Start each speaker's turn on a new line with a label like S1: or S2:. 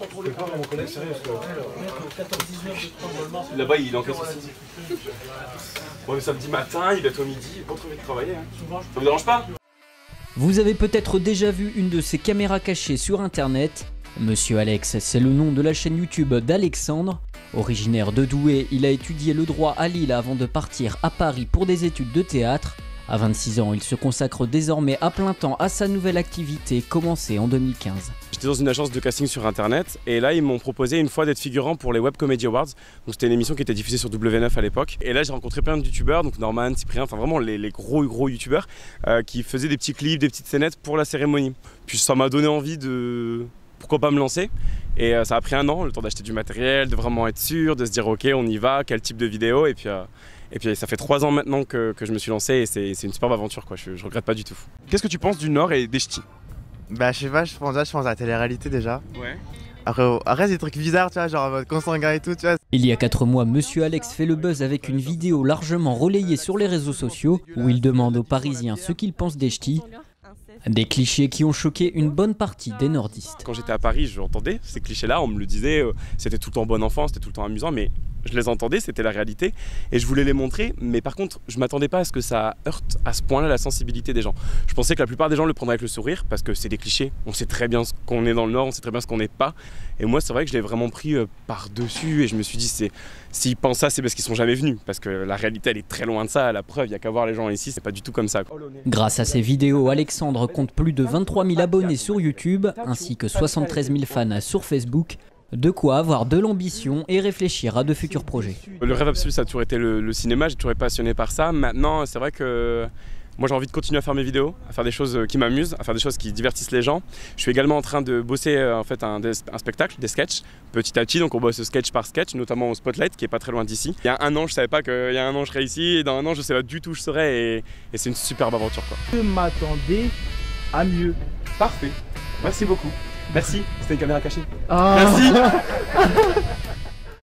S1: Je peux pas vraiment connaître sérieux parce que
S2: là-bas il encaisse aussi. Bon, le samedi matin, il va être au midi, il est pas trop vite de travailler. Hein. Ça vous dérange pas?
S3: Vous avez peut-être déjà vu une de ces caméras cachées sur internet. Monsieur Alex, c'est le nom de la chaîne YouTube d'Alexandre. Originaire de Douai, il a étudié le droit à Lille avant de partir à Paris pour des études de théâtre. À 26 ans, il se consacre désormais à plein temps à sa nouvelle activité commencée en 2015.
S2: J'étais dans une agence de casting sur internet et là ils m'ont proposé une fois d'être figurant pour les Web Comedy Awards. Donc c'était une émission qui était diffusée sur W9 à l'époque. Et là j'ai rencontré plein de youtubeurs, donc Norman, Cyprien, enfin vraiment les gros youtubeurs qui faisaient des petits clips, des petites scénettes pour la cérémonie. Puis ça m'a donné envie de pourquoi pas me lancer. Et ça a pris un an, le temps d'acheter du matériel, de vraiment être sûr, de se dire ok on y va, quel type de vidéo et puis ça fait 3 ans maintenant que je me suis lancé et c'est une superbe aventure quoi, je regrette pas du tout. Qu'est-ce que tu penses du Nord et des ch'tis?
S4: Bah je sais pas, je pense à la télé-réalité déjà.
S2: Ouais.
S4: Après c'est des trucs bizarres tu vois, genre en mode consanguin et tout tu vois.
S3: Il y a 4 mois, Monsieur Alex fait le buzz avec une vidéo largement relayée sur les réseaux sociaux où il demande aux Parisiens ce qu'ils pensent des ch'tis. Des clichés qui ont choqué une bonne partie des nordistes.
S2: Quand j'étais à Paris, j'entendais ces clichés-là, on me le disait, c'était tout le temps bon enfant, c'était tout le temps amusant, mais je les entendais, c'était la réalité, et je voulais les montrer, mais par contre, je m'attendais pas à ce que ça heurte à ce point-là la sensibilité des gens. Je pensais que la plupart des gens le prendraient avec le sourire, parce que c'est des clichés, on sait très bien ce qu'on est dans le Nord, on sait très bien ce qu'on n'est pas, et moi c'est vrai que je l'ai vraiment pris par-dessus, et je me suis dit, s'ils pensent ça, c'est parce qu'ils sont jamais venus, parce que la réalité elle est très loin de ça, la preuve, il n'y a qu'à voir les gens ici, c'est pas du tout comme ça.
S3: Grâce à ses vidéos, Alexandre compte plus de 23 000 abonnés sur YouTube, ainsi que 73 000 fans sur Facebook. De quoi avoir de l'ambition et réfléchir à de futurs projets.
S2: Le rêve absolu, ça a toujours été le cinéma, j'ai toujours été passionné par ça. Maintenant, c'est vrai que moi j'ai envie de continuer à faire mes vidéos, à faire des choses qui m'amusent, à faire des choses qui divertissent les gens. Je suis également en train de bosser en fait un spectacle, des sketchs, petit à petit, donc on bosse sketch par sketch, notamment au Spotlight qui est pas très loin d'ici. Il y a un an, je savais pas qu'il y a un an je serais ici, et dans un an je sais pas du tout où je serais, et c'est une superbe aventure quoi.
S1: je m'attendais à mieux.
S2: Parfait, merci beaucoup. Merci, c'était une caméra cachée.
S1: Ah.
S2: Merci.